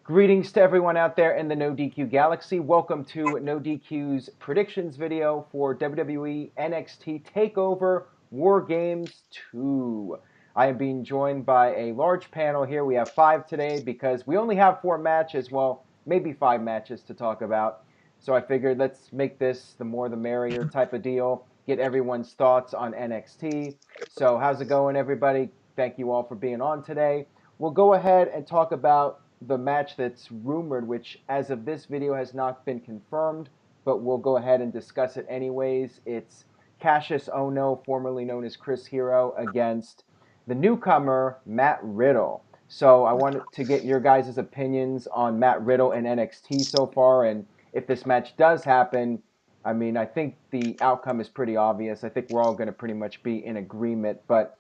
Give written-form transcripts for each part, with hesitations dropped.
Greetings to everyone out there in the NoDQ galaxy. Welcome to NoDQ's predictions video for WWE NXT Takeover WarGames 2. I am being joined by a large panel here. We have 5 today because we only have 4 matches, well, maybe 5 matches to talk about. So I figured let's make this the more the merrier type of deal, get everyone's thoughts on NXT. So how's it going, everybody? Thank you all for being on today. We'll go ahead and talk about the match that's rumored, which as of this video has not been confirmed, but we'll go ahead and discuss it anyways. It's Cassius Ono, formerly known as Chris Hero, against the newcomer, Matt Riddle. So I wanted to get your guys' opinions on Matt Riddle and NXT so far, and if this match does happen, I mean, I think the outcome is pretty obvious. I think we're all going to pretty much be in agreement, but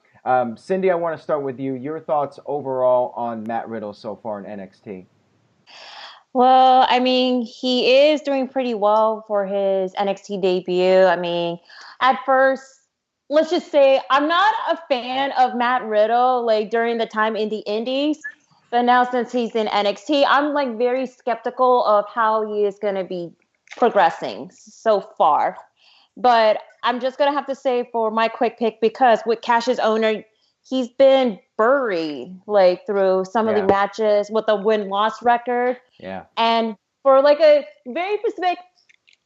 Cindy, I want to start with you. Your thoughts overall on Matt Riddle so far in NXT? Well, I mean, he is doing pretty well for his NXT debut. I mean, at first, let's just say I'm not a fan of Matt Riddle like during the time in the Indies, but now since he's in NXT, I'm like very skeptical of how he is going to be progressing so far. But I'm just going to have to say for my quick pick, because with Cassius Ono, he's been buried like through some of the matches with a win-loss record. Yeah. And for like a very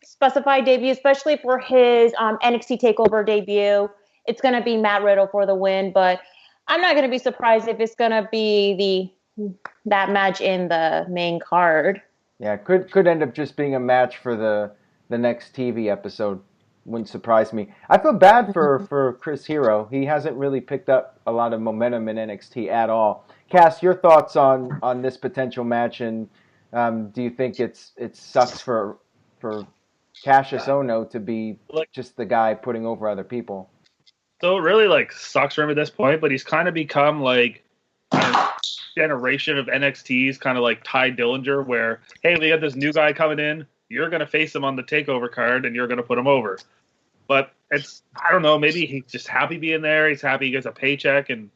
specified debut, especially for his NXT TakeOver debut, it's going to be Matt Riddle for the win. But I'm not going to be surprised if it's going to be that match in the main card. Yeah, could end up just being a match for the next TV episode. Wouldn't surprise me. I feel bad for Chris Hero. He hasn't really picked up a lot of momentum in NXT at all. Cass, your thoughts on this potential match, and do you think it sucks for Cassius Ono to be just the guy putting over other people? So it really sucks for him at this point, but he's kind of become like a generation of NXT's kind of like Ty Dillinger, where hey, we got this new guy coming in. You're going to face him on the takeover card, and you're going to put him over. But I don't know, maybe he's just happy being there. He's happy he gets a paycheck, and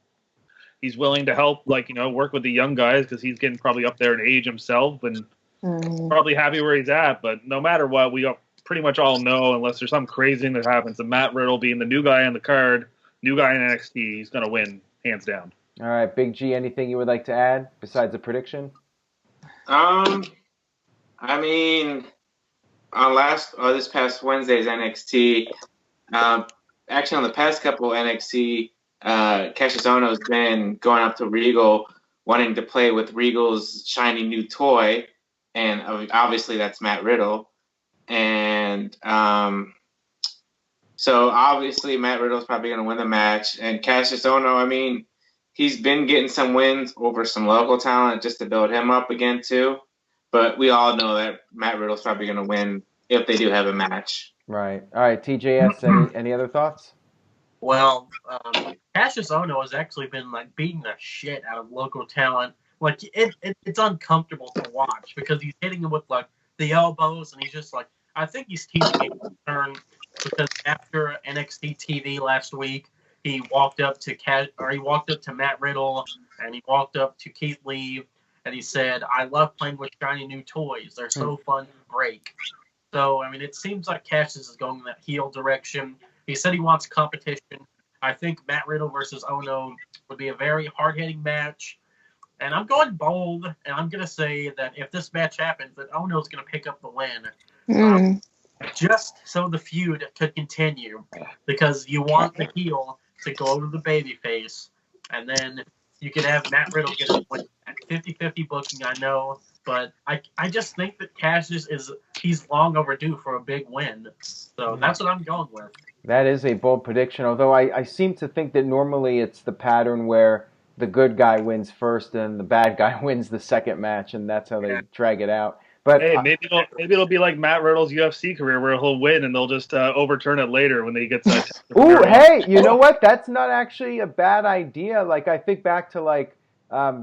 he's willing to help, work with the young guys because he's getting probably up there in age himself and probably happy where he's at. But no matter what, we pretty much all know, unless there's something crazy that happens, that Matt Riddle being the new guy on the card, new guy in NXT, he's going to win, hands down. All right, Big G, anything you would like to add besides a prediction? I mean, this past Wednesday's NXT, actually on the past couple NXT, Cassius Ono's been going up to Regal, wanting to play with Regal's shiny new toy, and obviously that's Matt Riddle. And so obviously Matt Riddle's probably going to win the match. And Cassius Ono, I mean, he's been getting some wins over some local talent just to build him up again too. But we all know that Matt Riddle's probably going to win if they do have a match. Right. All right, TJS, any other thoughts? Well, Cassius Ono has actually been beating the shit out of local talent. It's uncomfortable to watch because he's hitting him with the elbows, and he's just I think he's teaching a turn because after NXT TV last week, he walked up to Matt Riddle and he walked up to Keith Lee. And he said, I love playing with shiny new toys. They're so fun to break. So, I mean, it seems like Cassius is going in that heel direction. He said he wants competition. I think Matt Riddle versus Ono would be a very hard-hitting match. And I'm going bold, and I'm going to say that if this match happens, that Ono's going to pick up the win. Just so the feud could continue. Because you want the heel to go over the babyface, and then you could have Matt Riddle get a win. 50-50 booking, I know, but I just think that Cassius he's long overdue for a big win. So that's what I'm going with. That is a bold prediction, although I seem to think that normally it's the pattern where the good guy wins first and the bad guy wins the second match, and that's how they drag it out. But hey, maybe it'll be like Matt Riddle's UFC career where he'll win and they'll just overturn it later when he gets that. Ooh, hey, you know what? That's not actually a bad idea. I think back to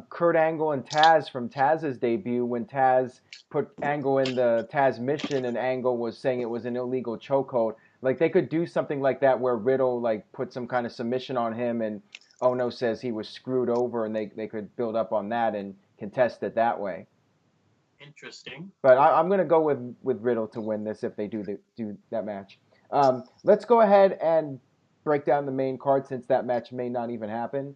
Kurt Angle and Taz from Taz's debut when Taz put Angle in the Taz mission and Angle was saying it was an illegal chokehold. They could do something like that where Riddle put some kind of submission on him and Ono says he was screwed over and they could build up on that and contest it that way. Interesting. But I'm going to go with Riddle to win this if they do that match. Let's go ahead and break down the main card since that match may not even happen.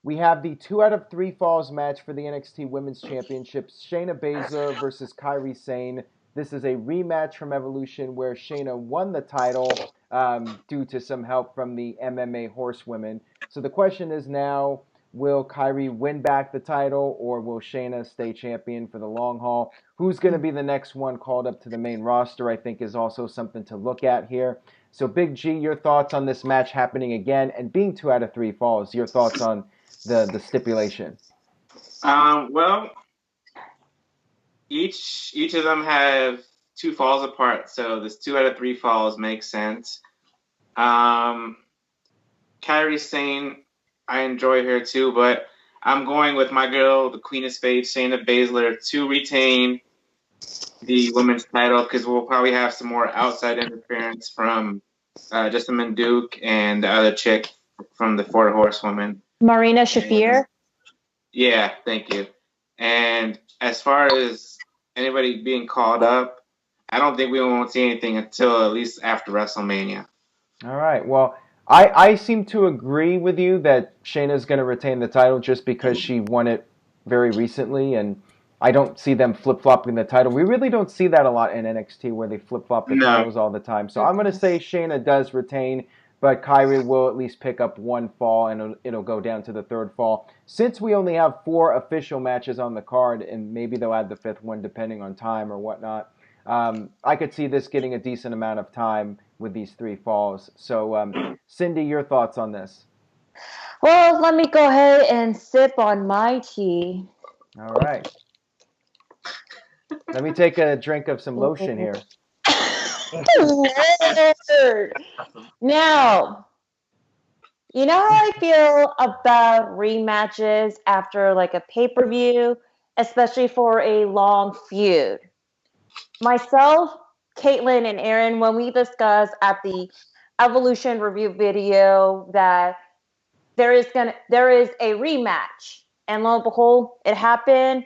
We have the 2 out of 3 falls match for the NXT Women's Championship. Shayna Baszler versus Kairi Sane. This is a rematch from Evolution where Shayna won the title due to some help from the MMA Horsewomen. So the question is now, will Kairi win back the title or will Shayna stay champion for the long haul? Who's going to be the next one called up to the main roster, I think, is also something to look at here. So Big G, your thoughts on this match happening again and being 2 out of 3 falls, your thoughts on the stipulation? Well, each of them have 2 falls apart, so this 2 out of 3 falls makes sense. Kairi Sane, I enjoy her too, but I'm going with my girl, the Queen of Spades, Shayna Baszler, to retain the women's title because we'll probably have some more outside interference from Jessamine Duke and the other chick from the 4 Horsewomen. Marina Shafir. Yeah, thank you. And as far as anybody being called up, I don't think we won't see anything until at least after WrestleMania. All right. Well, I seem to agree with you that Shayna's going to retain the title just because she won it very recently, and I don't see them flip-flopping the title. We really don't see that a lot in NXT where they flip-flop the titles all the time. So I'm going to say Shayna does retain, but Kairi will at least pick up 1 fall, and it'll go down to the 3rd fall. Since we only have 4 official matches on the card, and maybe they'll add the 5th one depending on time or whatnot, I could see this getting a decent amount of time with these 3 falls. So, Cindy, your thoughts on this? Well, let me go ahead and sip on my tea. All right. Let me take a drink of some lotion here. Now, you know how I feel about rematches after like a pay-per-view, especially for a long feud. Myself, Caitlin, and Aaron, when we discussed at the Evolution review video that there is a rematch, and lo and behold, it happened,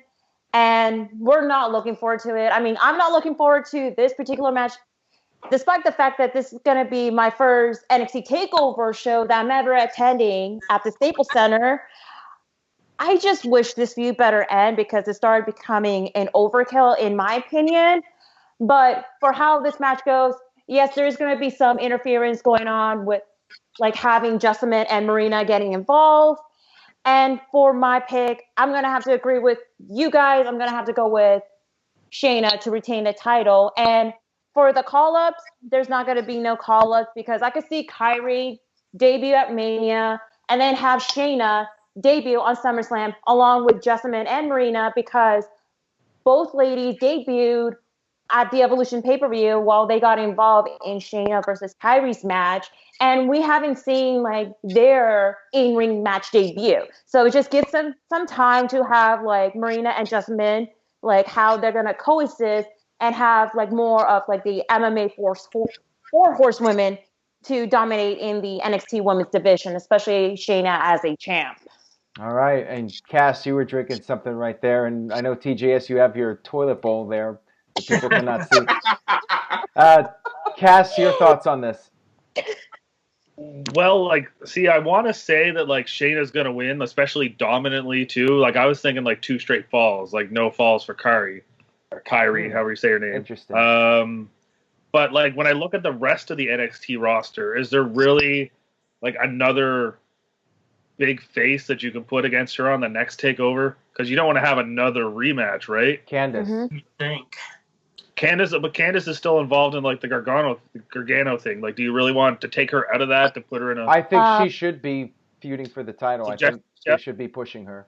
and we're not looking forward to it. I mean, I'm not looking forward to this particular match, despite the fact that this is going to be my first NXT Takeover show that I'm ever attending at the Staples Center. I just wish this feud better end because it started becoming an overkill, in my opinion. But for how this match goes, yes, there's going to be some interference going on with like having Jessamine and Marina getting involved. And for my pick, I'm going to have to agree with you guys. I'm going to have to go with Shayna to retain the title. And for the call-ups, there's not going to be no call-ups because I could see Kairi debut at Mania and then have Shayna debut on SummerSlam along with Jessamine and Marina because both ladies debuted at the Evolution pay-per-view while they got involved in Shayna versus Kairi's match. And we haven't seen like their in-ring match debut. So it just gives them some time to have like Marina and Jessamine, like how they're going to coexist and have like more of like the MMA 4 horsewomen to dominate in the NXT women's division, especially Shayna as a champ. All right. And Cass, you were drinking something right there. And I know TJS, you have your toilet bowl there. That people cannot see. Cass, your thoughts on this? Well, like, see, I want to say that like Shayna's gonna win, especially dominantly too. Like, I was thinking like 2 straight falls, like no falls for Kairi, or Kyrie, however you say her name. Interesting. But like when I look at the rest of the NXT roster, is there really like another big face that you can put against her on the next takeover? Because you don't want to have another rematch, right? Candice. Mm-hmm. You think? Candice is still involved in like the Gargano thing. Like, do you really want to take her out of that to put her in a? I think she should be feuding for the title. I think they should be pushing her.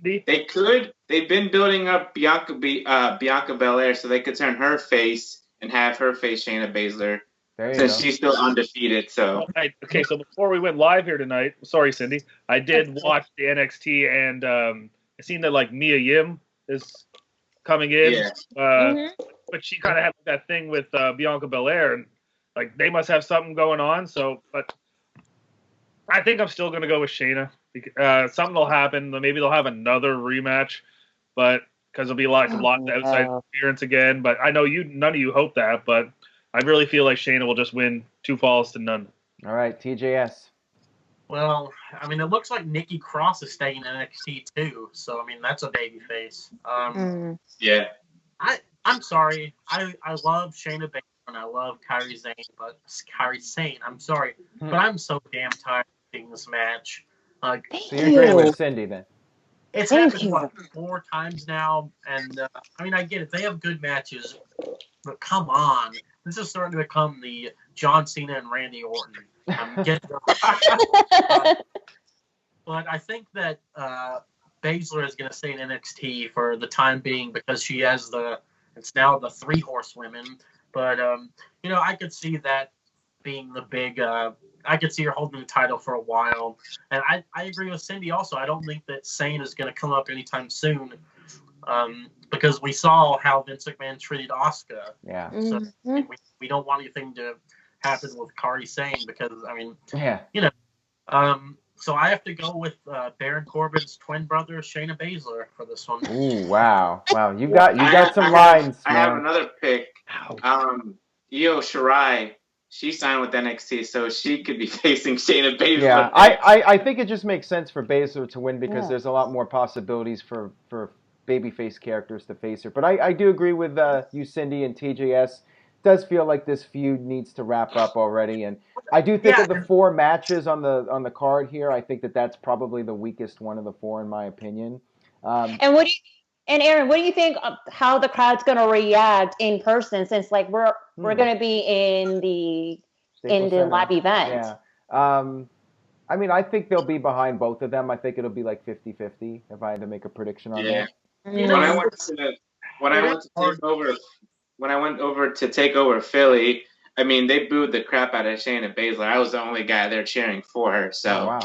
They could. They've been building up Bianca Belair, so they could turn her face and have her face Shayna Baszler since she's still undefeated. So okay, so before we went live here tonight, sorry Cindy, I did watch the NXT and I seen that like Mia Yim is coming in. Yeah. But she kind of had that thing with Bianca Belair, and like they must have something going on. So, but I think I'm still going to go with Shayna. Something will happen. Maybe they'll have another rematch, but because it'll be like a lot of outside interference again. But I know none of you hope that, but I really feel like Shayna will just win 2 falls to none. All right, TJS. Well, I mean, it looks like Nikki Cross is staying in NXT too, so I mean that's a babyface. Yeah. I'm sorry. I love Shayna Baszler and I love Kairi Sane. I'm sorry, but I'm so damn tired of seeing this match. So you're agreeing with Cindy then? It's happened like 4 times now, and I mean I get it. They have good matches, but come on, this is starting to become the John Cena and Randy Orton. But I think that Baszler is going to stay in NXT for the time being because she has it's now the 3 horsewomen. But, I could see that being the big, I could see her holding the title for a while. And I agree with Cindy also. I don't think that Sane is going to come up anytime soon because we saw how Vince McMahon treated Asuka. Yeah. So we don't want anything to happen with Kairi Sane because, I mean, so I have to go with Baron Corbin's twin brother, Shayna Baszler, for this one. Ooh, wow. You got some lines, I man. have another pick. Io Shirai, she signed with NXT, so she could be facing Shayna Baszler. Yeah, I think it just makes sense for Baszler to win because there's a lot more possibilities for babyface characters to face her. But I do agree with you, Cindy, and TJS. Does feel like this feud needs to wrap up already, and I do think of the 4 matches on the card here. I think that's probably the weakest one of the 4 in my opinion. And Aaron, what do you think of how the crowd's going to react in person? Since like we're going to be in the live event. Yeah. I mean, I think they'll be behind both of them. I think it'll be like 50-50 if I had to make a prediction on that. When I went over to take over Philly, I mean, they booed the crap out of Shayna Baszler. I was the only guy there cheering for her. So,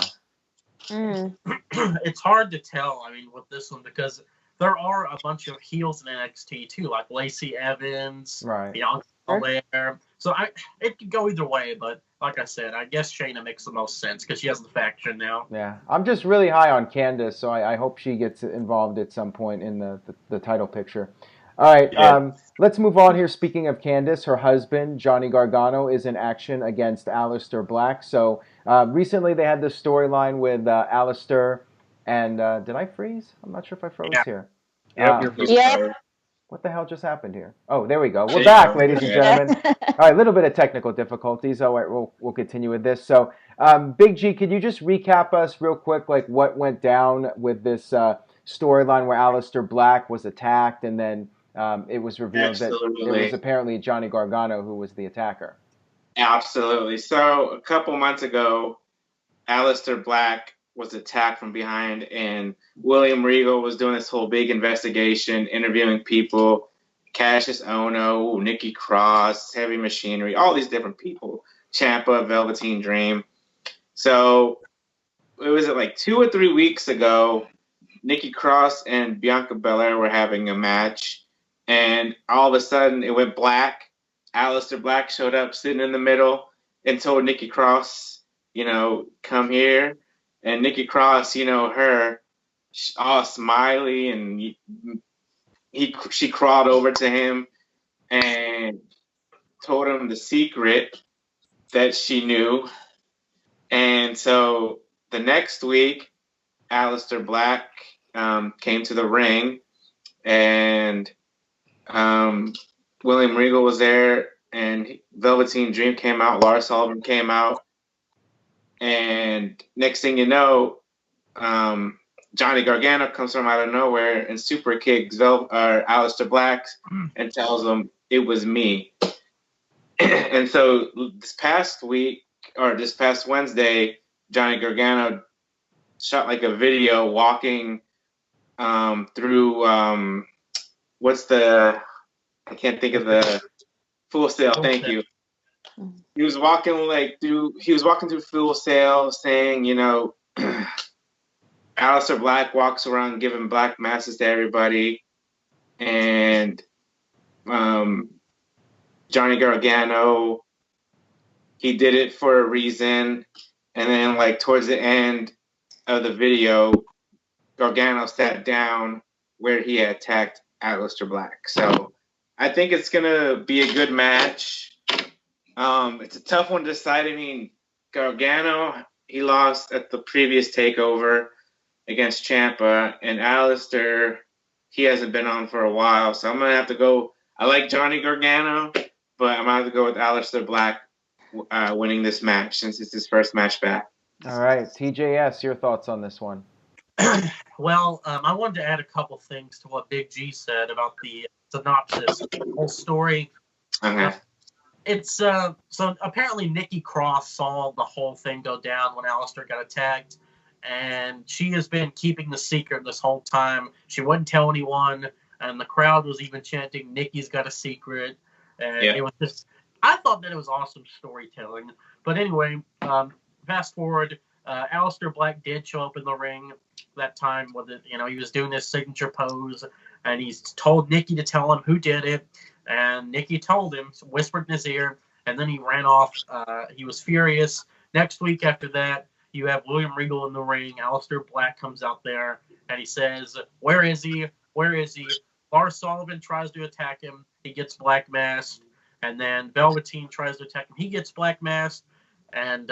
It's hard to tell. I mean, with this one because there are a bunch of heels in NXT too, like Lacey Evans, Bianca Belair. So it could go either way, but like I said, I guess Shayna makes the most sense because she has the faction now. Yeah, I'm just really high on Candice, so I hope she gets involved at some point in the title picture. All right, let's move on here. Speaking of Candice, her husband, Johnny Gargano, is in action against Aleister Black. So recently they had this storyline with Aleister and did I freeze? I'm not sure if I froze here. What the hell just happened here? Oh, there we go. We're back, ladies and gentlemen. All right, a little bit of technical difficulties. All right, we'll continue with this. So, Big G, could you just recap us real quick, like what went down with this storyline where Aleister Black was attacked and then it was revealed that it was apparently Johnny Gargano who was the attacker? Absolutely. So a couple months ago, Aleister Black was attacked from behind, and William Regal was doing this whole big investigation, interviewing people, Cassius Ono, Nikki Cross, Heavy Machinery, all these different people, Ciampa, Velveteen Dream. So it was like 2 or 3 weeks ago, Nikki Cross and Bianca Belair were having a match, and all of a sudden it went black. Aleister Black showed up sitting in the middle and told Nikki Cross, come here. And Nikki Cross, her all smiley, and she crawled over to him and told him the secret that she knew. And so the next week, Aleister Black came to the ring, and William Regal was there, and Velveteen Dream came out, Lars Sullivan came out, and next thing you know, Johnny Gargano comes from out of nowhere and super kicks Aleister Black and tells him it was me. And so this past Wednesday, Johnny Gargano shot like a video walking through I can't think of the Full Sail. Thank you. He was walking through Full Sail saying, Aleister Black walks around giving black masses to everybody, and Johnny Gargano, he did it for a reason. And then like towards the end of the video, Gargano sat down where he had attacked Aleister Black. So I think it's going to be a good match. It's a tough one to decide. I mean, Gargano, he lost at the previous TakeOver against Ciampa, and Aleister, he hasn't been on for a while. So I'm going to have to go. I like Johnny Gargano, but I'm going to have to go with Aleister Black winning this match since it's his first match back. All right, TJS, your thoughts on this one? Well, I wanted to add a couple things to what Big G said about the synopsis of the whole story. Okay. It's so apparently Nikki Cross saw the whole thing go down when Aleister got attacked, and she has been keeping the secret this whole time. She wouldn't tell anyone, and the crowd was even chanting, "Nikki's got a secret." And It was just, I thought that it was awesome storytelling. But anyway, fast forward, Aleister Black did show up in the ring that time with it. You know, he was doing his signature pose, and he's told Nikki to tell him who did it. And Nikki told him, whispered in his ear, and then he ran off. He was furious. Next week after that, you have William Regal in the ring. Aleister Black comes out there, and he says, "Where is he? Where is he?" Lars Sullivan tries to attack him. He gets black masked. And then Velveteen tries to attack him. He gets black masked. And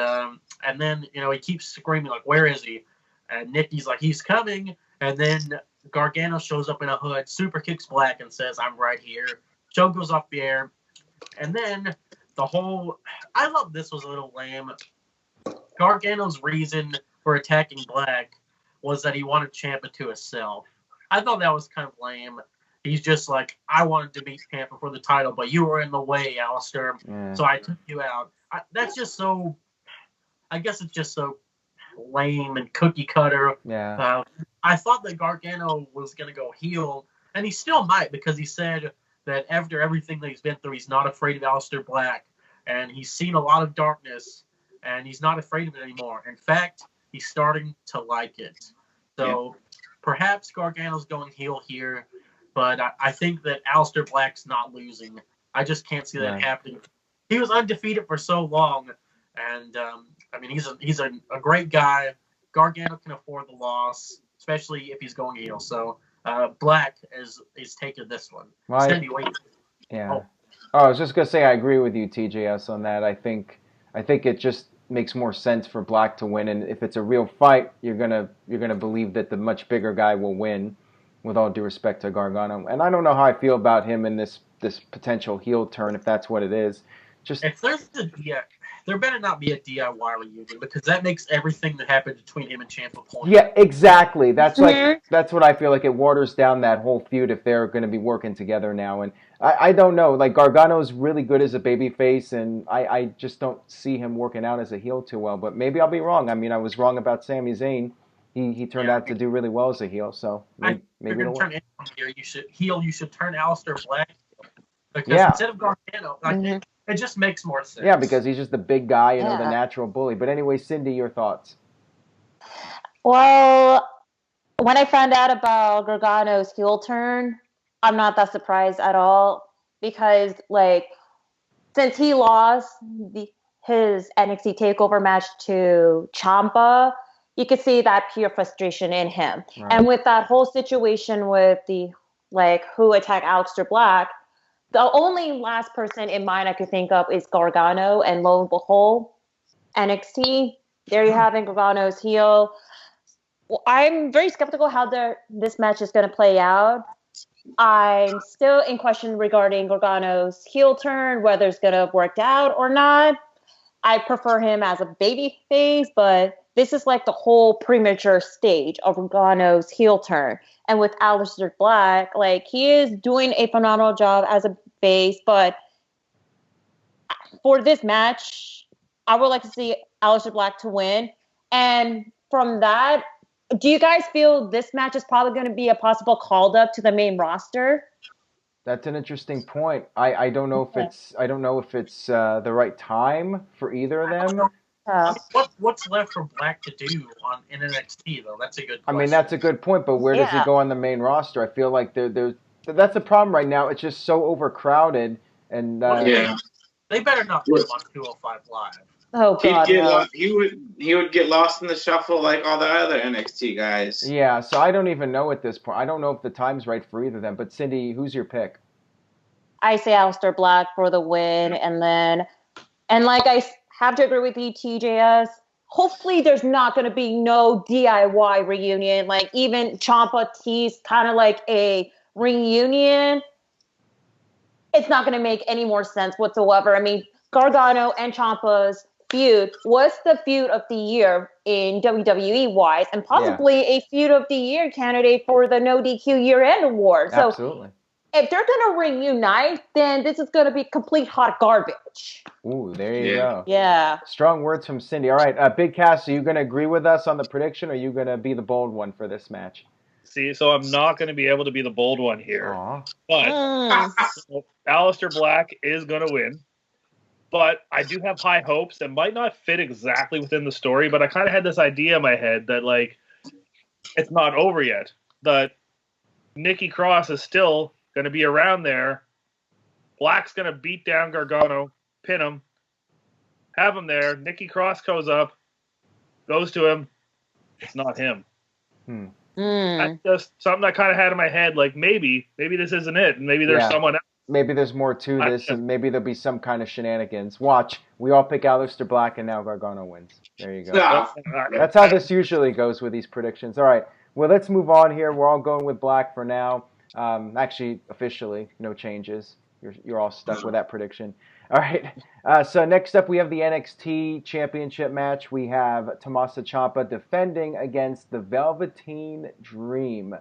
then, you know, he keeps screaming, like, "Where is he?" And Nikki's like, "He's coming." And then Gargano shows up in a hood, super kicks Black, and says, "I'm right here." Show goes off the air. And then I thought this was a little lame. Gargano's reason for attacking Black was that he wanted Ciampa to himself. I thought that was kind of lame. He's just like, "I wanted to beat Ciampa for the title, but you were in the way, Aleister, so I took you out." That's just so, I guess it's just so lame and cookie cutter. Yeah. I thought that Gargano was going to go heel, and he still might, because he said that after everything that he's been through, he's not afraid of Aleister Black, and he's seen a lot of darkness, and he's not afraid of it anymore. In fact, he's starting to like it. So perhaps Gargano's going heel here, but I think that Aleister Black's not losing. I just can't see that happening. He was undefeated for so long, and I mean, he's a great guy. Gargano can afford the loss, especially if he's going heel. So Black is taking this one. Well, Anyway, I was just gonna say I agree with you, TJS, on that. I think it just makes more sense for Black to win, and if it's a real fight, you're gonna believe that the much bigger guy will win. With all due respect to Gargano, and I don't know how I feel about him in this potential heel turn, if that's what it is. Just if there's there better not be a DIY reunion, because that makes everything that happened between him and Ciampa pointless. Yeah, exactly. That's that's what I feel like. It waters down that whole feud if they're going to be working together now. And I don't know. Like, Gargano's really good as a babyface, and I just don't see him working out as a heel too well. But maybe I'll be wrong. I mean, I was wrong about Sami Zayn. He turned out to do really well as a heel. So maybe it'll work. You should turn Aleister Black heel. Because instead of Gargano, it just makes more sense. Yeah, because he's just the big guy, the natural bully. But anyway, Cindy, your thoughts? Well, when I found out about Gargano's heel turn, I'm not that surprised at all, because, like, since he lost his NXT Takeover match to Ciampa, you could see that pure frustration in him. Right. And with that whole situation with who attacked Aleister Black, the only last person in mind I could think of is Gargano, and lo and behold, NXT, there you have it, Gargano's heel. Well, I'm very skeptical how this match is going to play out. I'm still in question regarding Gargano's heel turn, whether it's going to have worked out or not. I prefer him as a baby face, but this is like the whole premature stage of Gargano's heel turn. And with Aleister Black, he is doing a phenomenal job as a face, but for this match, I would like to see Aleister Black to win. And from that, do you guys feel this match is probably going to be a possible called up to the main roster? That's an interesting point. I don't know if it's the right time for either of them. What's left for Black to do in NXT though? That's a good question. I mean, that's a good point, but where does he go on the main roster? I feel like that's the problem right now. It's just so overcrowded, and they better not put him on 205 Live. Oh God, no. He would get lost in the shuffle like all the other NXT guys. Yeah, so I don't even know at this point. I don't know if the time's right for either of them. But Cindy, who's your pick? I say Aleister Black for the win, and like I have to agree with you, TJS. Hopefully, there's not going to be no DIY reunion. Like even Ciampa teased kind of like a reunion. It's not going to make any more sense whatsoever. I mean, Gargano and Ciampa's feud was the feud of the year in WWE wise, and possibly a feud of the year candidate for the No DQ year end award. So Absolutely. if they're going to reunite, then this is going to be complete hot garbage. Ooh, there you go. Yeah. Strong words from Cindy. All right, Big Cass, are you going to agree with us on the prediction, or are you going to be the bold one for this match? See, so I'm not going to be able to be the bold one here. Aw. But Aleister Black is going to win. But I do have high hopes that might not fit exactly within the story, but I kind of had this idea in my head that, like, it's not over yet. That Nikki Cross is still going to be around there. Black's going to beat down Gargano, pin him, have him there. Nikki Cross goes up, goes to him. It's not him. That's just something I kind of had in my head. Like, maybe this isn't it. And maybe there's someone else. Maybe there's more to this, and maybe there'll be some kind of shenanigans. Watch. We all pick Aleister Black, and now Gargano wins. There you go. That's how this usually goes with these predictions. All right. Well, let's move on here. We're all going with Black for now. Actually, officially, no changes. You're all stuck with that prediction. All right. So next up, we have the NXT Championship match. We have Tommaso Ciampa defending against the Velveteen Dream.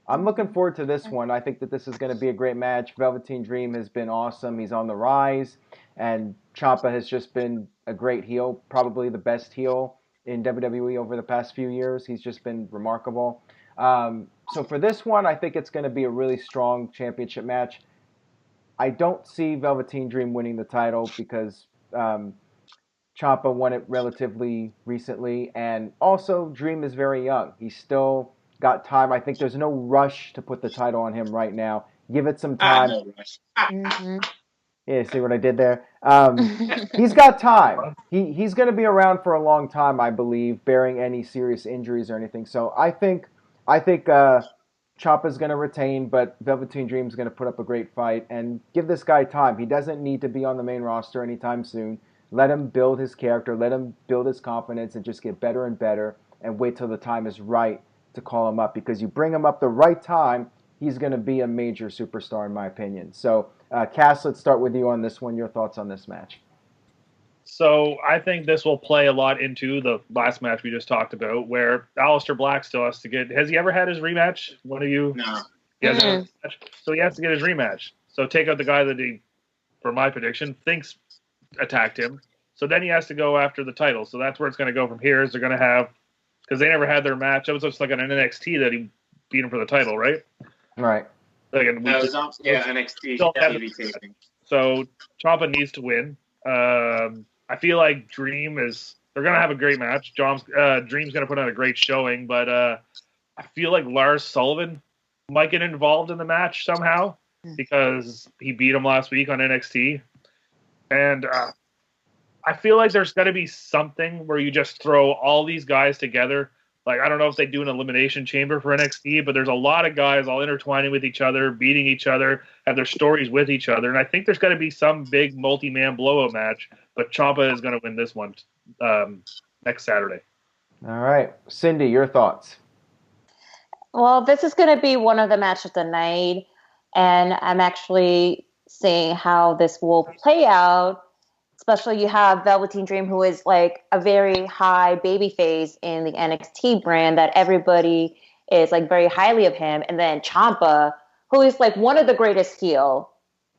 I'm looking forward to this one. I think that this is going to be a great match. Velveteen Dream has been awesome. He's on the rise, and Ciampa has just been a great heel, probably the best heel in WWE over the past few years. He's just been remarkable. So for this one, I think it's going to be a really strong championship match. I don't see Velveteen Dream winning the title because Ciampa won it relatively recently, and also Dream is very young. He's still got time. I think there's no rush to put the title on him right now. Give it some time. No rush. Yeah, see what I did there? He's got time. He's going to be around for a long time, I believe, bearing any serious injuries or anything. So I think Ciampa's going to retain, but Velveteen Dream's going to put up a great fight and give this guy time. He doesn't need to be on the main roster anytime soon. Let him build his character. Let him build his confidence and just get better and better and wait till the time is right to call him up, because you bring him up the right time, he's going to be a major superstar in my opinion. So, Cass, let's start with you on this one. Your thoughts on this match? So I think this will play a lot into the last match we just talked about, where Aleister Black still has to get. Has he ever had his rematch? One of you? No. He hasn't had his rematch. So he has to get his rematch. So take out the guy that he, for my prediction, thinks attacked him. So then he has to go after the title. So that's where it's going to go from here. Is they're going to have, because they never had their match. It was just like an NXT that he beat him for the title, right? Right. Like, NXT TV taping. So Ciampa needs to win. I feel like Dream is. They're gonna have a great match. Dream's gonna put on a great showing, but I feel like Lars Sullivan might get involved in the match somehow because he beat him last week on NXT, and I feel like there's gonna be something where you just throw all these guys together. Like, I don't know if they do an elimination chamber for NXT, but there's a lot of guys all intertwining with each other, beating each other, have their stories with each other. And I think there's going to be some big multi-man blowout match, but Ciampa is going to win this one next Saturday. All right. Cindy, your thoughts? Well, this is going to be one of the matches of the night, and I'm actually seeing how this will play out. Especially you have Velveteen Dream, who is like a very high baby face in the NXT brand that everybody is like very highly of him. And then Ciampa, who is like one of the greatest heel.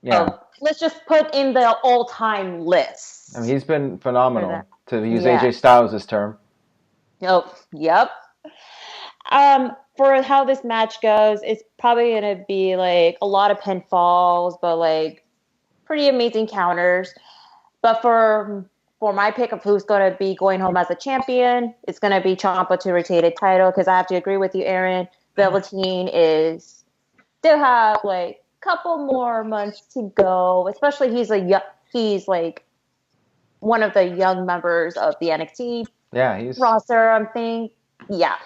Yeah. Let's just put in the all-time list. I mean, he's been phenomenal, to use AJ Styles' term. Oh, yep. For how this match goes, it's probably going to be like a lot of pinfalls, but like pretty amazing counters. But for my pick of who's going to be going home as a champion, it's going to be Ciampa to retain the title, because I have to agree with you, Aaron. Velveteen is still have like a couple more months to go. Especially he's like one of the young members of the NXT he's roster. I think, yeah.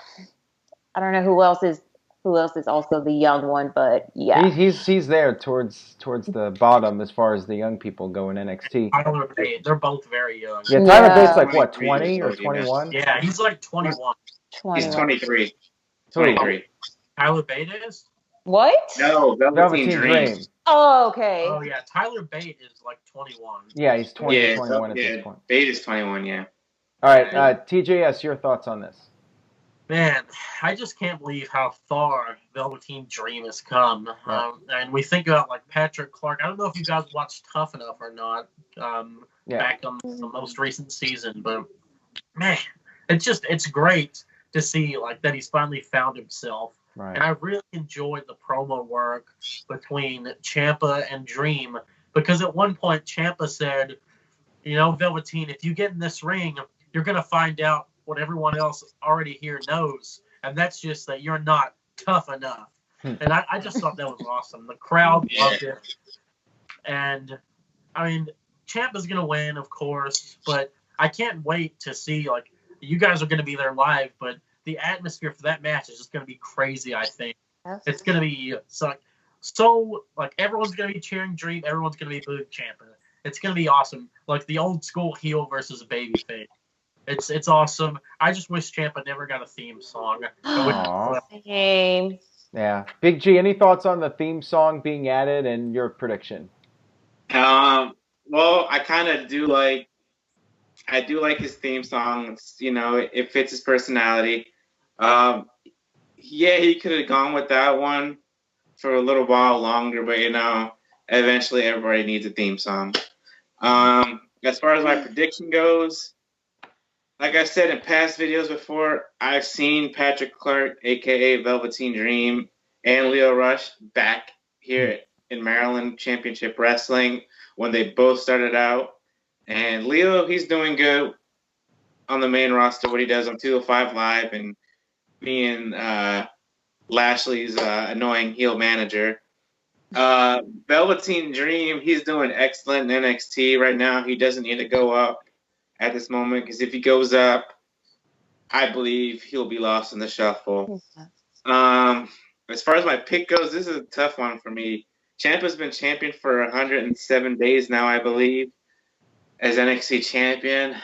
I don't know who else is also the young one, but yeah. He's there towards the bottom as far as the young people go in NXT. Tyler Bate, they're both very young. Yeah, Tyler Yeah. Bate's like what, 20 or 21? Yeah, he's like 21. 21. He's 23. Who? 23. Tyler Bate is? What? No, Velveteen Dream. Oh, okay. Oh, yeah. Tyler Bate is like 21. Yeah, he's 20 Yeah, 21 at this point. Bate is 21, yeah. All right, TJS, your thoughts on this? Man, I just can't believe how far Velveteen Dream has come. Right. And we think about like Patrick Clark. I don't know if you guys watched Tough Enough or not back on the most recent season, but man, it's great to see like that he's finally found himself. Right. And I really enjoyed the promo work between Ciampa and Dream, because at one point Ciampa said, Velveteen, if you get in this ring, you're going to find out what everyone else already here knows, and that's just that you're not tough enough. And I just thought that was awesome. The crowd loved it. And, I mean, Ciampa's going to win, of course, but I can't wait to see, like, you guys are going to be there live, but the atmosphere for that match is just going to be crazy, I think. It's going to be so everyone's going to be cheering Dream, everyone's going to be booing Ciampa. It's going to be awesome. Like, the old school heel versus babyface. It's awesome. I just wish Ciampa never got a theme song. Same. Yeah. Big G, any thoughts on the theme song being added and your prediction? Well, I kind of do like his theme song. It fits his personality. Yeah, he could have gone with that one for a little while longer, but eventually everybody needs a theme song. As far as my prediction goes, like I said in past videos before, I've seen Patrick Clark, a.k.a. Velveteen Dream, and Leo Rush back here in Maryland Championship Wrestling when they both started out. And Leo, he's doing good on the main roster, what he does on 205 Live and being Lashley's annoying heel manager. Velveteen Dream, he's doing excellent in NXT right now. He doesn't need to go up at this moment, because if he goes up, I believe he'll be lost in the shuffle. As far as my pick goes, this is a tough one for me. Ciampa's been champion for 107 days now, I believe, as NXT champion.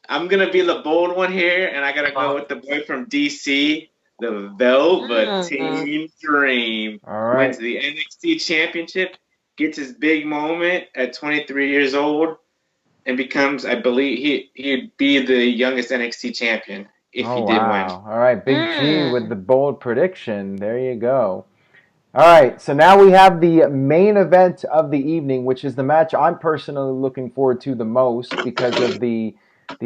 I'm going to be the bold one here, and I got to go with the boy from DC, the Velveteen Dream. All right. Wins the NXT Championship, gets his big moment at 23 years old, and becomes, I believe, he'd be the youngest NXT champion if he did win. All right, Big G with the bold prediction. There you go. All right, so now we have the main event of the evening, which is the match I'm personally looking forward to the most because of the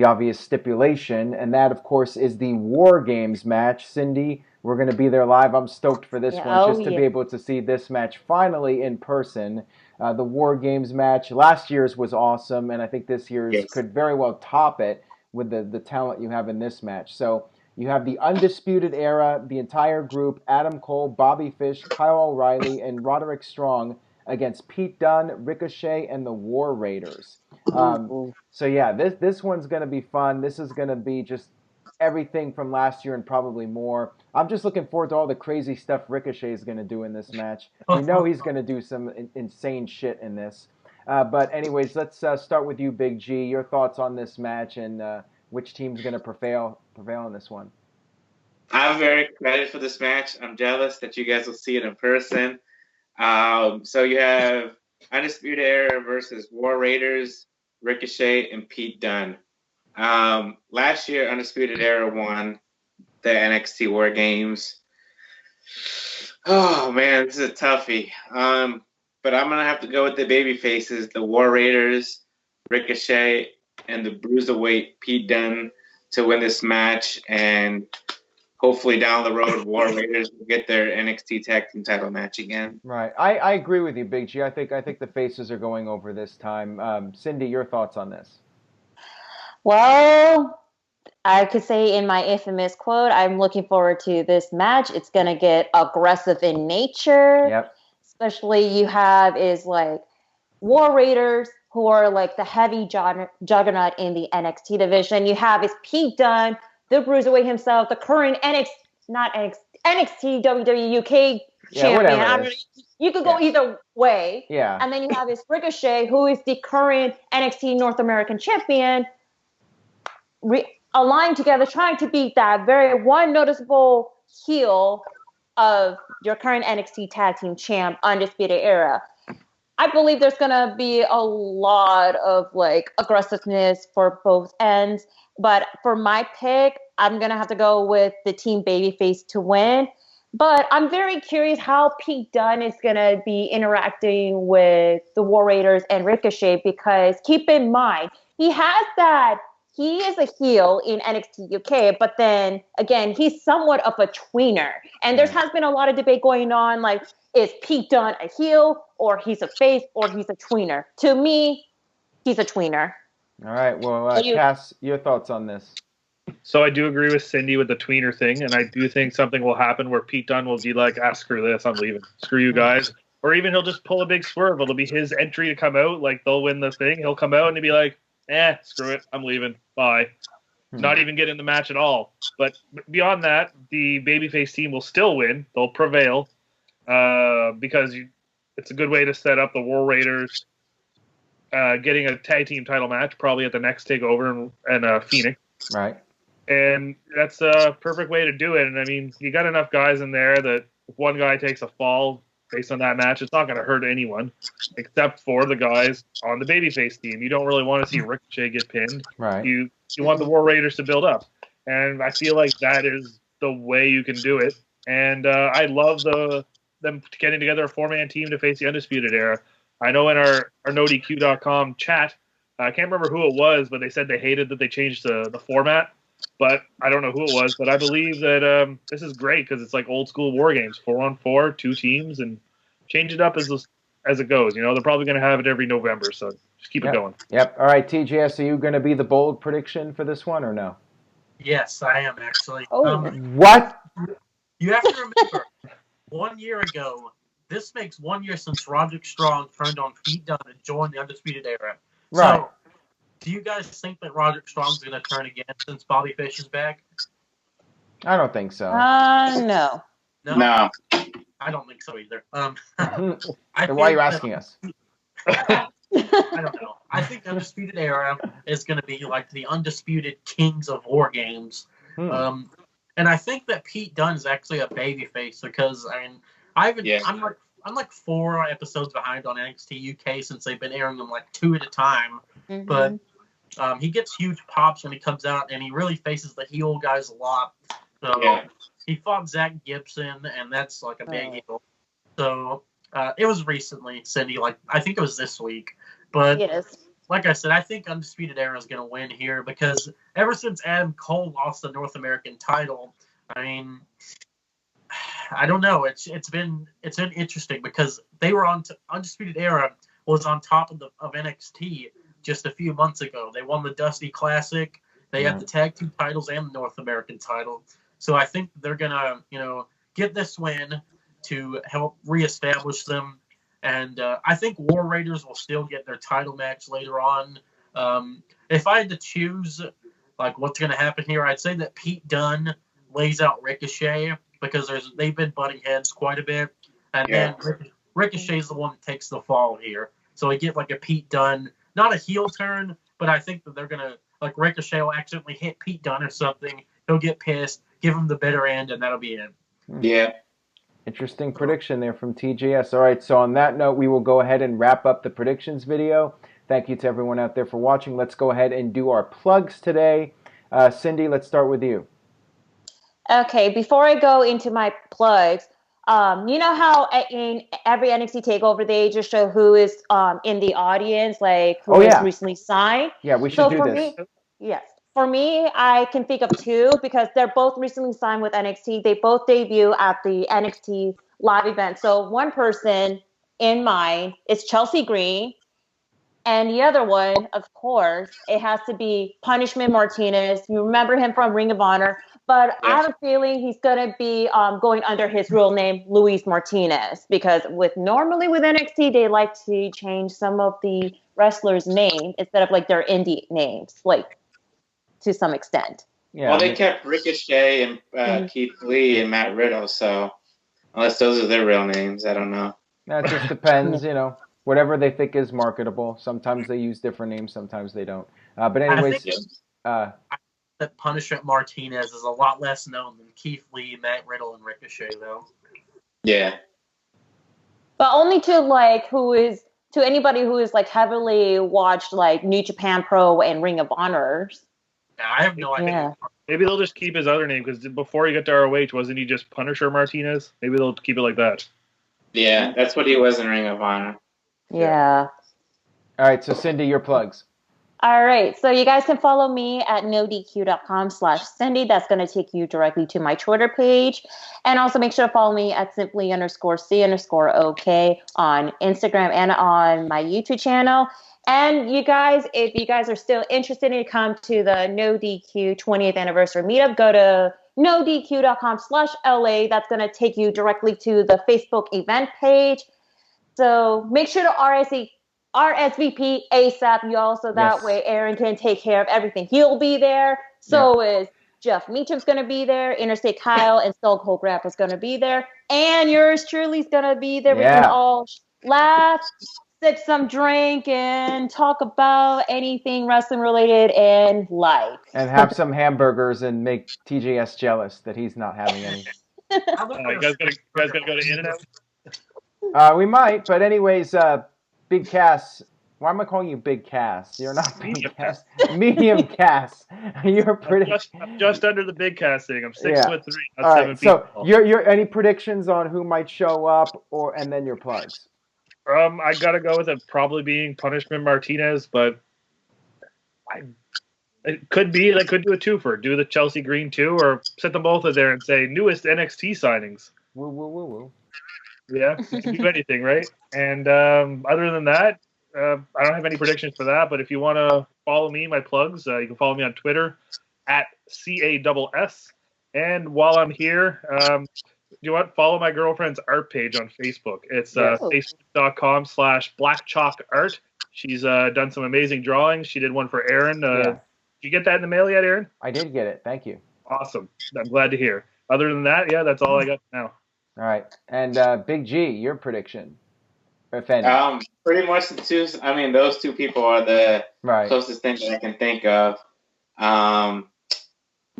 obvious stipulation, and that, of course, is the WarGames match. Cindy, we're going to be there live. I'm stoked for this one, just to be able to see this match finally in person. The WarGames match, last year's was awesome, and I think this year's could very well top it with the talent you have in this match. So you have the Undisputed Era, the entire group, Adam Cole, Bobby Fish, Kyle O'Reilly, and Roderick Strong against Pete Dunne, Ricochet, and the War Raiders. So yeah, this one's going to be fun. This is going to be just everything from last year and probably more. I'm just looking forward to all the crazy stuff Ricochet is going to do in this match. We know he's going to do some insane shit in this. But anyways, let's start with you, Big G. Your thoughts on this match and which team's going to prevail in this one? I'm very excited for this match. I'm jealous that you guys will see it in person. So you have Undisputed Era versus War Raiders, Ricochet, and Pete Dunne. Last year, Undisputed Era won the NXT WarGames. Oh, man, this is a toughie. But I'm going to have to go with the baby faces, the War Raiders, Ricochet, and the Bruiserweight Pete Dunne to win this match. And hopefully down the road, War Raiders will get their NXT Tag Team title match again. Right. I agree with you, Big G. I think the faces are going over this time. Cindy, your thoughts on this? Well, I could say in my infamous quote, I'm looking forward to this match. It's going to get aggressive in nature. Yep. Especially you have is like War Raiders, who are like the heavy juggernaut in the NXT division. You have is Pete Dunne, the Bruiserweight himself, the current NXT WWE UK champion. I don't know, you could go either way. Yeah. And then you have is Ricochet, who is the current NXT North American champion, aligned together, trying to beat that very one noticeable heel of your current NXT Tag Team Champ, Undisputed Era. I believe there's going to be a lot of like aggressiveness for both ends. But for my pick, I'm going to have to go with the team babyface to win. But I'm very curious how Pete Dunne is going to be interacting with the War Raiders and Ricochet, because keep in mind, he is a heel in NXT UK, but then again, he's somewhat of a tweener. And there has been a lot of debate going on, like, is Pete Dunne a heel, or he's a face, or he's a tweener? To me, he's a tweener. All right. Well, Cass, your thoughts on this? So I do agree with Cindy with the tweener thing, and I do think something will happen where Pete Dunne will be like, screw this, I'm leaving. Screw you guys. Or even he'll just pull a big swerve. It'll be his entry to come out. Like, they'll win the thing. He'll come out and he'll be like, screw it, I'm leaving. Bye. Not even get in the match at all. But beyond that, the babyface team will still win. They'll prevail because it's a good way to set up the War Raiders getting a tag team title match, probably at the next Takeover and Phoenix. Right. And that's a perfect way to do it. And, I mean, you got enough guys in there that if one guy takes a fall based on that match, it's not going to hurt anyone except for the guys on the babyface team. You don't really want to see Ricochet get pinned. Right. You want the War Raiders to build up. And I feel like that is the way you can do it. And I love them getting together a four-man team to face the Undisputed Era. I know in our NoDQ.com chat, I can't remember who it was, but they said they hated that they changed the format. But I don't know who it was. But I believe that this is great because it's like old school WarGames, 4-on-4, 2 teams, and change it up as it goes. You know, they're probably going to have it every November, so just keep it going. Yep. All right, TJS, are you going to be the bold prediction for this one or no? Yes, I am actually. What? You have to remember, 1 year ago, this makes 1 year since Roderick Strong turned on Pete Dunne and joined the Undisputed Era. Right. So, do you guys think that Roderick Strong's going to turn again since Bobby Fish is back? I don't think so. No. No. I don't think so either. Then why are you asking us? I don't know. I think the Undisputed Era is going to be like the undisputed kings of war games. And I think that Pete Dunne's actually a babyface because I'm like 4 episodes behind on NXT UK since they've been airing them like 2 at a time. Mm-hmm. But he gets huge pops when he comes out, and he really faces the heel guys a lot. So he fought Zach Gibson, and that's like a big deal. So it was recently, Cindy. Like I think it was this week. But like I said, I think Undisputed Era is going to win here because ever since Adam Cole lost the North American title, I mean, I don't know. It's been interesting because they were Undisputed Era was on top of NXT just a few months ago. They won the Dusty Classic. They had the tag team titles and the North American title. So I think they're gonna, get this win to help reestablish them. And I think War Raiders will still get their title match later on. If I had to choose, like what's gonna happen here, I'd say that Pete Dunne lays out Ricochet because they've been butting heads quite a bit, and then Ricochet's the one that takes the fall here. So we get like a Pete Dunne, not a heel turn, but I think that they're gonna like Ricochet will accidentally hit Pete Dunne or something. He'll get pissed, give him the bitter end, and that'll be it. Yeah. Interesting prediction there from TJS. All right, so on that note, we will go ahead and wrap up the predictions video. Thank you to everyone out there for watching. Let's go ahead and do our plugs today. Cindy, let's start with you. Okay, before I go into my plugs, you know how in every NXT Takeover they just show who is in the audience, like who is recently signed? Yeah, we should do this. For me, I can think of 2 because they're both recently signed with NXT. They both debut at the NXT live event. So one person in mind is Chelsea Green. And the other one, of course, it has to be Punishment Martinez. You remember him from Ring of Honor. But I have a feeling he's going to be going under his real name, Luis Martinez, because normally with NXT, they like to change some of the wrestlers' names instead of like their indie names, like to some extent. Yeah. Well, they kept Ricochet and Keith Lee and Matt Riddle, so unless those are their real names, I don't know. That just depends, whatever they think is marketable. Sometimes they use different names, sometimes they don't. But anyways, that Punishment Martinez is a lot less known than Keith Lee, Matt Riddle, and Ricochet, though. Yeah. But only to anybody who is like heavily watched like New Japan Pro and Ring of Honor. Yeah, I have no idea. Yeah. Maybe they'll just keep his other name, because before he got to ROH, wasn't he just Punisher Martinez? Maybe they'll keep it like that. Yeah, that's what he was in Ring of Honor. Yeah. All right, so Cindy, your plugs. All right, so you guys can follow me at NoDQ.com/Cindy. That's going to take you directly to my Twitter page. And also make sure to follow me at simply_C_OK on Instagram and on my YouTube channel. And you guys, if you guys are still interested to come to the NoDQ 20th anniversary meetup, go to NoDQ.com/LA. That's going to take you directly to the Facebook event page. So make sure to RSVP ASAP, y'all, so that way Aaron can take care of everything. He'll be there. So is Jeff Meacham's going to be there. Interstate Kyle and Stone Cold Grappa's going to be there. And yours truly's going to be there. We can all laugh, sip some drink, and talk about anything wrestling related in life. And have some hamburgers and make TJS jealous that he's not having any. You guys gonna go to In-N-Out? We might, but anyways, Big Cass. Why am I calling you Big Cass? You're not Big Cass. Medium Cass. You're pretty. I'm just under the Big Cass thing. I'm 6'3", not all 7 right, feet. So your any predictions on who might show up, and then your plugs? I gotta go with it probably being Punishment Martinez, but it could be they could do a twofer, do the Chelsea Green 2, or set them both in there and say newest NXT signings. Woo woo woo woo. Yeah, you can do anything, right? And other than that, I don't have any predictions for that. But if you want to follow me, my plugs, you can follow me on Twitter at CASS. And while I'm here, follow my girlfriend's art page on Facebook. It's facebook.com/blackchalkart. She's done some amazing drawings. She did one for Aaron. Did you get that in the mail yet, Aaron? I did get it. Thank you. Awesome. I'm glad to hear. Other than that, that's all I got now. All right. And Big G, your prediction, if any. Pretty much those two people are the closest thing that I can think of.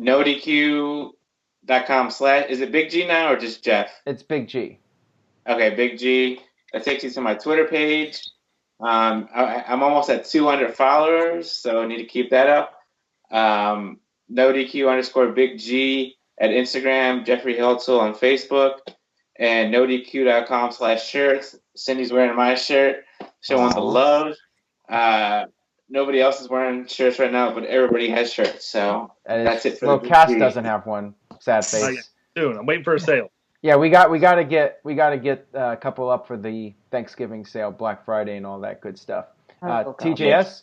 NoDQ.com/ is it Big G now or just Jeff? It's Big G. Okay, Big G. That takes you to my Twitter page. I'm almost at 200 followers, so I need to keep that up. NoDQ_Big G at Instagram, Jeffrey Hiltzel on Facebook, and NoDQ.com/shirts. Cindy's wearing my shirt, showing the love. Nobody else is wearing shirts right now, but everybody has shirts, so that's it for the Cass doesn't have one. Sad face. Soon, I'm waiting for a sale. Yeah, we got to get a couple up for the Thanksgiving sale, Black Friday, and all that good stuff. TJS.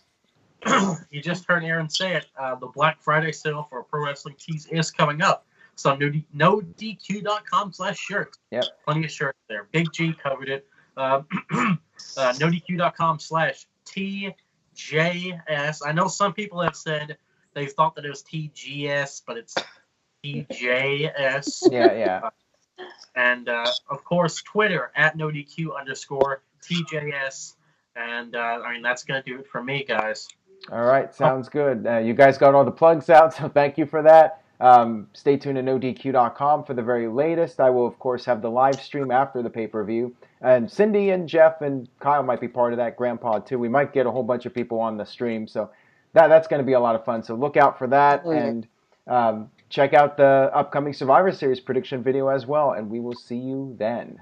You just heard Aaron say it. The Black Friday sale for Pro Wrestling Tees is coming up. So NoDQ.com/shirts. Yep. Plenty of shirts there. Big G covered it. NoDQ.com/TJS. I know some people have said they thought that it was TGS, but it's TJS. Yeah. And of course, Twitter at NoDQ_TJS. And that's going to do it for me, guys. All right, sounds good. You guys got all the plugs out, so thank you for that. Stay tuned to NoDQ.com for the very latest. I will, of course, have the live stream after the pay-per-view. And Cindy and Jeff and Kyle might be part of that, Grandpa, too. We might get a whole bunch of people on the stream, so that's going to be a lot of fun. So look out for that, and check out the upcoming Survivor Series prediction video as well, and we will see you then.